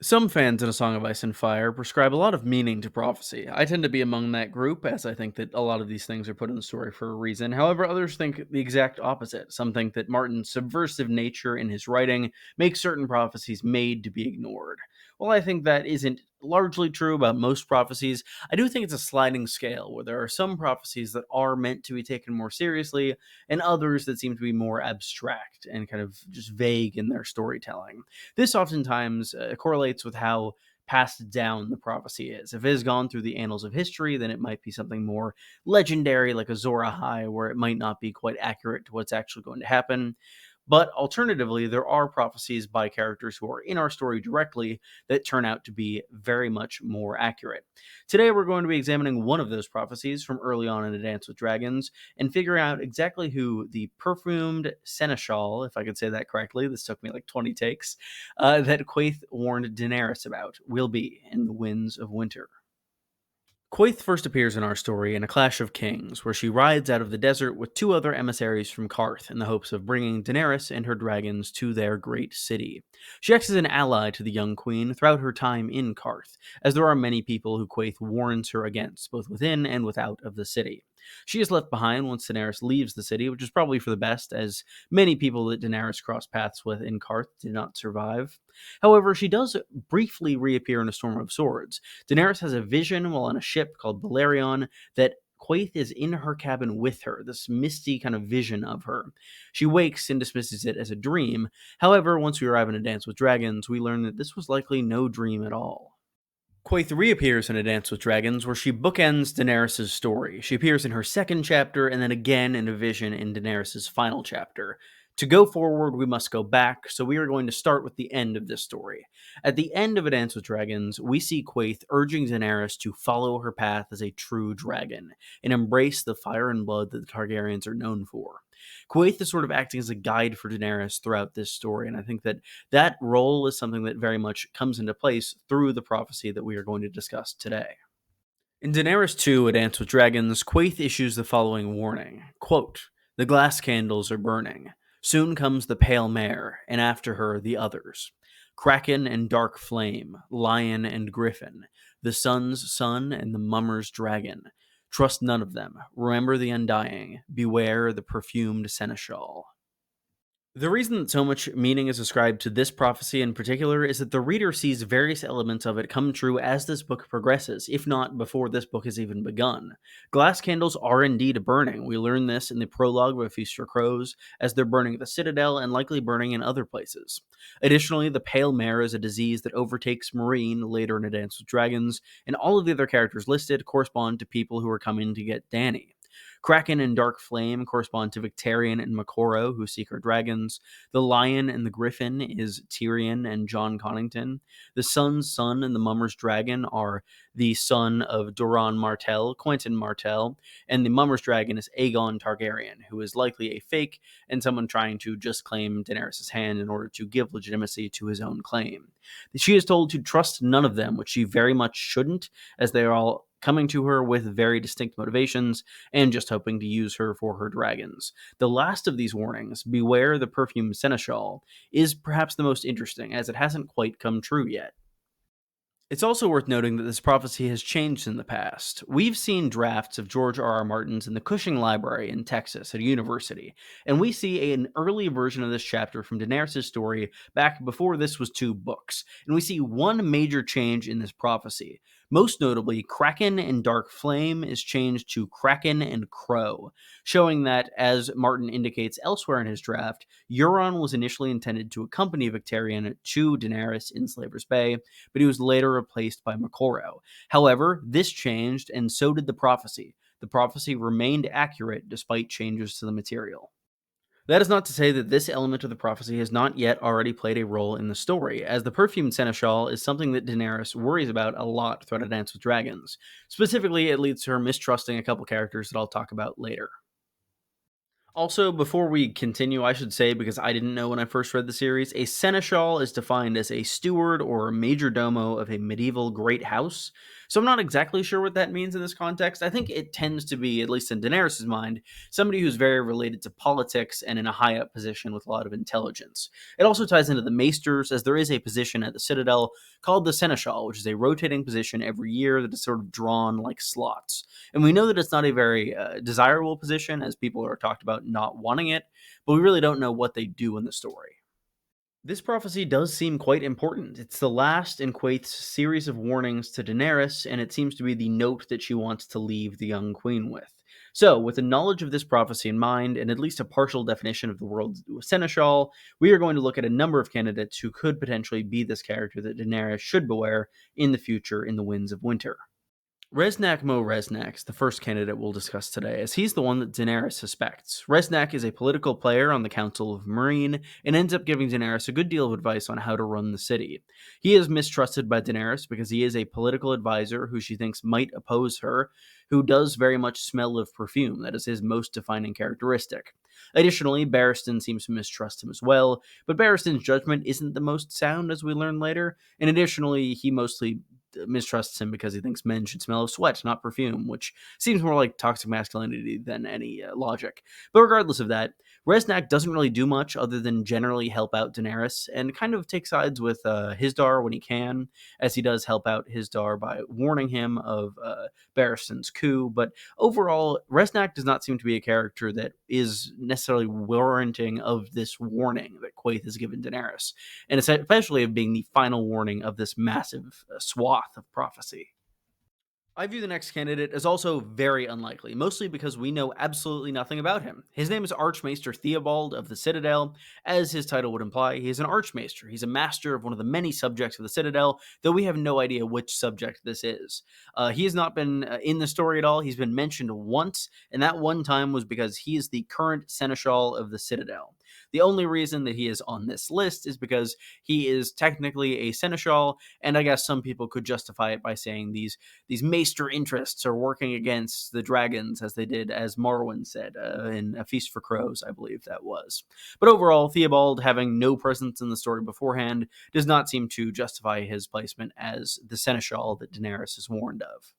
Some fans in A Song of Ice and Fire prescribe a lot of meaning to prophecy. I tend to be among that group, as I think that a lot of these things are put in the story for a reason. However, others think the exact opposite. Some think that Martin's subversive nature in his writing makes certain prophecies made to be ignored. While I think that isn't largely true about most prophecies, I do think it's a sliding scale where there are some prophecies that are meant to be taken more seriously and others that seem to be more abstract and kind of just vague in their storytelling. This oftentimes correlates with how passed down the prophecy is. If it has gone through the annals of history, then it might be something more legendary, like a Zora High, where it might not be quite accurate to what's actually going to happen. But alternatively, there are prophecies by characters who are in our story directly that turn out to be very much more accurate. Today, we're going to be examining one of those prophecies from early on in A Dance with Dragons and figuring out exactly who the Perfumed Seneschal, if I could say that correctly, this took me like 20 takes, that Quaithe warned Daenerys about, will be in the Winds of Winter. Quaithe first appears in our story in A Clash of Kings, where she rides out of the desert with two other emissaries from Qarth in the hopes of bringing Daenerys and her dragons to their great city. She acts as an ally to the young queen throughout her time in Qarth, as there are many people who Quaithe warns her against, both within and without of the city. She is left behind once Daenerys leaves the city, which is probably for the best, as many people that Daenerys crossed paths with in Qarth did not survive. However, she does briefly reappear in A Storm of Swords. Daenerys has a vision while on a ship called Balerion that Quaithe is in her cabin with her, this misty kind of vision of her. She wakes and dismisses it as a dream. However, once we arrive in A Dance with Dragons, we learn that this was likely no dream at all. Quaithe reappears in A Dance with Dragons, where she bookends Daenerys' story. She appears in her second chapter, and then again in a vision in Daenerys' final chapter. To go forward, we must go back, so we are going to start with the end of this story. At the end of A Dance with Dragons, we see Quaithe urging Daenerys to follow her path as a true dragon, and embrace the fire and blood that the Targaryens are known for. Quaithe is sort of acting as a guide for Daenerys throughout this story, and I think that that role is something that very much comes into place through the prophecy that we are going to discuss today. In Daenerys 2, A Dance with Dragons, Quaithe issues the following warning. Quote, "The glass candles are burning. Soon comes the pale mare, and after her the others. Kraken and dark flame, lion and griffin, the sun's son and the mummer's dragon. Trust none of them. Remember the undying. Beware the perfumed seneschal." The reason that so much meaning is ascribed to this prophecy in particular is that the reader sees various elements of it come true as this book progresses, if not before this book has even begun. Glass candles are indeed burning. We learn this in the prologue of A Feast for Crows, as they're burning at the Citadel and likely burning in other places. Additionally, the pale mare is a disease that overtakes Meereen later in A Dance with Dragons, and all of the other characters listed correspond to people who are coming to get Dany. Kraken and Dark Flame correspond to Victarion and Makoro, who seek our dragons. The Lion and the Griffin is Tyrion and Jon Connington. The Sun's Son and the Mummer's Dragon are the son of Doran Martell, Quentin Martell, and the Mummer's Dragon is Aegon Targaryen, who is likely a fake and someone trying to just claim Daenerys' hand in order to give legitimacy to his own claim. She is told to trust none of them, which she very much shouldn't, as they are all coming to her with very distinct motivations and just hoping to use her for her dragons. The last of these warnings, beware the perfumed seneschal, is perhaps the most interesting, as it hasn't quite come true yet. It's also worth noting that this prophecy has changed in the past. We've seen drafts of George R.R. Martin's in the Cushing Library in Texas at a university, and we see an early version of this chapter from Daenerys' story back before this was two books, and we see one major change in this prophecy. Most notably, Kraken and Dark Flame is changed to Kraken and Crow, showing that, as Martin indicates elsewhere in his draft, Euron was initially intended to accompany Victarion to Daenerys in Slaver's Bay, but he was later replaced by Makoro. However, this changed, and so did the prophecy. The prophecy remained accurate despite changes to the material. That is not to say that this element of the prophecy has not yet already played a role in the story, as the perfumed seneschal is something that Daenerys worries about a lot throughout A Dance with Dragons. Specifically, it leads to her mistrusting a couple characters that I'll talk about later. Also, before we continue, I should say, because I didn't know when I first read the series, a seneschal is defined as a steward or major domo of a medieval great house. So I'm not exactly sure what that means in this context. I think it tends to be, at least in Daenerys' mind, somebody who's very related to politics and in a high up position with a lot of intelligence. It also ties into the maesters, as there is a position at the Citadel called the seneschal, which is a rotating position every year that is sort of drawn like slots. And we know that it's not a very desirable position, as people are talked about not wanting it, but we really don't know what they do in the story. This prophecy does seem quite important. It's the last in Quaithe's series of warnings to Daenerys, and it seems to be the note that she wants to leave the young queen with. So, with the knowledge of this prophecy in mind, and at least a partial definition of the world seneschal, we are going to look at a number of candidates who could potentially be this character that Daenerys should beware in the future in the Winds of Winter. Resnak Mo Resnak's the first candidate we'll discuss today, as he's the one that Daenerys suspects. Resnak is a political player on the Council of Marine and ends up giving Daenerys a good deal of advice on how to run the city. He is mistrusted by Daenerys because he is a political advisor who she thinks might oppose her, who does very much smell of perfume. That is his most defining characteristic. Additionally, Barristan seems to mistrust him as well, but Barristan's judgment isn't the most sound, as we learn later, and additionally, he mostly mistrusts him because he thinks men should smell of sweat, not perfume, which seems more like toxic masculinity than any logic. But regardless of that, Resnak doesn't really do much other than generally help out Daenerys and kind of take sides with Hizdar when he can, as he does help out Hizdar by warning him of Barristan's coup. But overall, Resnak does not seem to be a character that is necessarily warranting of this warning that Quaithe has given Daenerys, and especially of being the final warning of this massive swath of prophecy. I view the next candidate as also very unlikely, mostly because we know absolutely nothing about him. His name is Archmaester Theobald of the Citadel. As his title would imply, he is an Archmaester. He's a master of one of the many subjects of the Citadel, though we have no idea which subject this is. He has not been in the story at all. He's been mentioned once, and that one time was because he is the current Seneschal of the Citadel. The only reason that he is on this list is because he is technically a Seneschal, and I guess some people could justify it by saying these maester interests are working against the dragons, as they did, as Marwyn said in A Feast for Crows, I believe that was. But overall, Theobald, having no presence in the story beforehand, does not seem to justify his placement as the seneschal that Daenerys is warned of.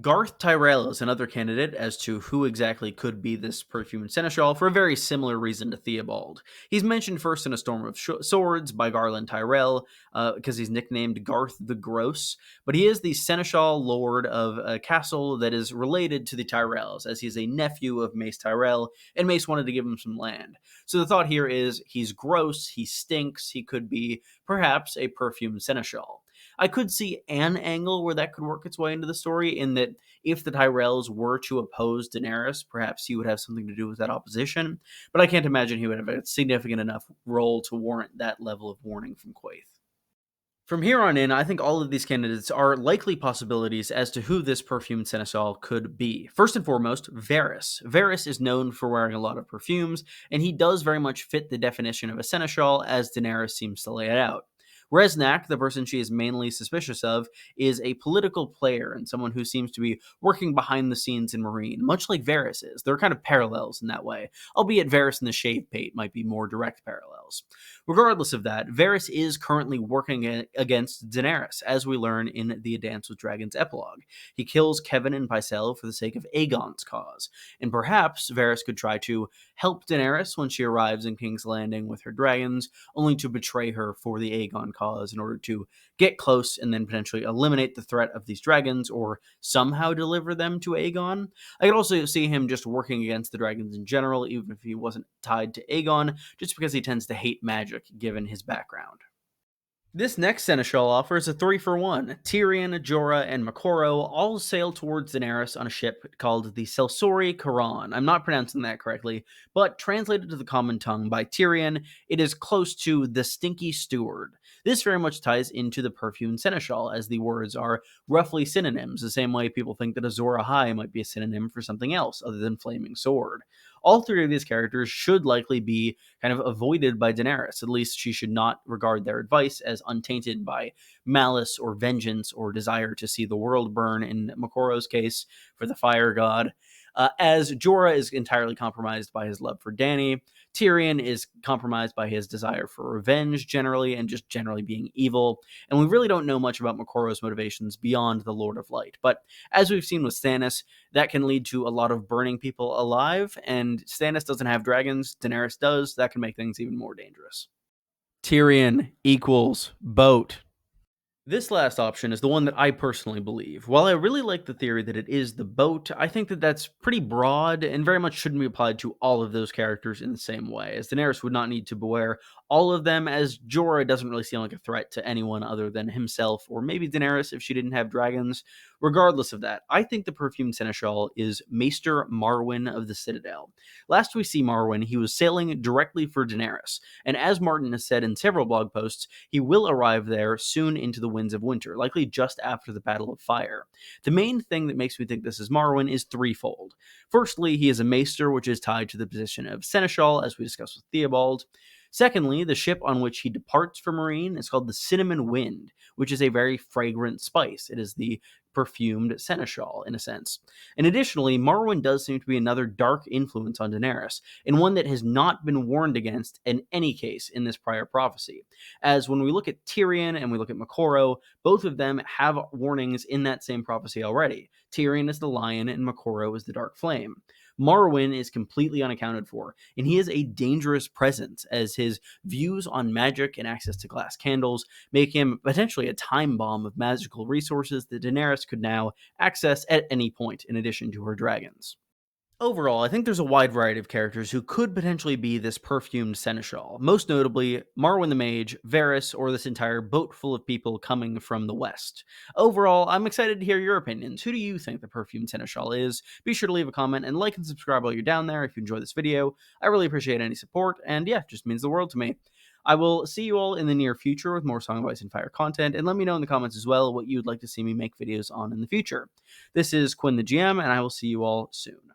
Garth Tyrell is another candidate as to who exactly could be this Perfumed Seneschal for a very similar reason to Theobald. He's mentioned first in A Storm of Swords by Garland Tyrell, because he's nicknamed Garth the Gross, but he is the Seneschal Lord of a castle that is related to the Tyrells, as he's a nephew of Mace Tyrell, and Mace wanted to give him some land. So the thought here is he's gross, he stinks, he could be perhaps a Perfumed Seneschal. I could see an angle where that could work its way into the story, in that if the Tyrells were to oppose Daenerys, perhaps he would have something to do with that opposition. But I can't imagine he would have a significant enough role to warrant that level of warning from Quaithe. From here on in, I think all of these candidates are likely possibilities as to who this perfumed seneschal could be. First and foremost, Varys. Varys is known for wearing a lot of perfumes, and he does very much fit the definition of a seneschal as Daenerys seems to lay it out. Resnak, the person she is mainly suspicious of, is a political player and someone who seems to be working behind the scenes in Meereen, much like Varys is. There are kind of parallels in that way, albeit Varys and the Shave Pate might be more direct parallels. Regardless of that, Varys is currently working against Daenerys, as we learn in the A Dance with Dragons epilogue. He kills Kevin and Pycelle for the sake of Aegon's cause, and perhaps Varys could try to help Daenerys when she arrives in King's Landing with her dragons, only to betray her for the Aegon cause in order to get close and then potentially eliminate the threat of these dragons or somehow deliver them to Aegon. I could also see him just working against the dragons in general, even if he wasn't tied to Aegon, just because he tends to hate magic given his background. This next seneschal offers a 3-for-1. Tyrion, Jorah, and Makoro all sail towards Daenerys on a ship called the Selsori Karan. I'm not pronouncing that correctly, but translated to the common tongue by Tyrion, it is close to the Stinky Steward. This very much ties into the Perfumed Seneschal, as the words are roughly synonyms, the same way people think that Azor Ahai might be a synonym for something else other than Flaming Sword. All three of these characters should likely be kind of avoided by Daenerys. At least she should not regard their advice as untainted by malice or vengeance or desire to see the world burn, in Makoro's case, for the fire god. As Jorah is entirely compromised by his love for Dany, Tyrion is compromised by his desire for revenge generally and just generally being evil. And we really don't know much about Mokoro's motivations beyond the Lord of Light. But as we've seen with Stannis, that can lead to a lot of burning people alive. And Stannis doesn't have dragons, Daenerys does. That can make things even more dangerous. Tyrion equals boat. This last option is the one that I personally believe. While I really like the theory that it is the boat, I think that that's pretty broad and very much shouldn't be applied to all of those characters in the same way, as Daenerys would not need to beware all of them, as Jorah doesn't really seem like a threat to anyone other than himself, or maybe Daenerys if she didn't have dragons. Regardless of that, I think the Perfumed Seneschal is Maester Marwyn of the Citadel. Last we see Marwyn, he was sailing directly for Daenerys, and as Martin has said in several blog posts, he will arrive there soon into the Winds of Winter, likely just after the Battle of Fire. The main thing that makes me think this is Marwyn is threefold. Firstly, he is a maester, which is tied to the position of Seneschal, as we discussed with Theobald. Secondly, the ship on which he departs from Marine is called the Cinnamon Wind, which is a very fragrant spice. It is the perfumed seneschal, in a sense. And additionally, Marwyn does seem to be another dark influence on Daenerys, and one that has not been warned against in any case in this prior prophecy. As when we look at Tyrion and we look at Mokoro, both of them have warnings in that same prophecy already. Tyrion is the lion and Mokoro is the dark flame. Marwyn is completely unaccounted for, and he is a dangerous presence, as his views on magic and access to glass candles make him potentially a time bomb of magical resources that Daenerys could now access at any point, in addition to her dragons. Overall, I think there's a wide variety of characters who could potentially be this perfumed seneschal, most notably Marwyn the Mage, Varys, or this entire boat full of people coming from the west. Overall, I'm excited to hear your opinions. Who do you think the perfumed seneschal is? Be sure to leave a comment and like and subscribe while you're down there if you enjoy this video. I really appreciate any support, and yeah, it just means the world to me. I will see you all in the near future with more Song of Ice and Fire content, and let me know in the comments as well what you'd like to see me make videos on in the future. This is Quinn the GM, and I will see you all soon.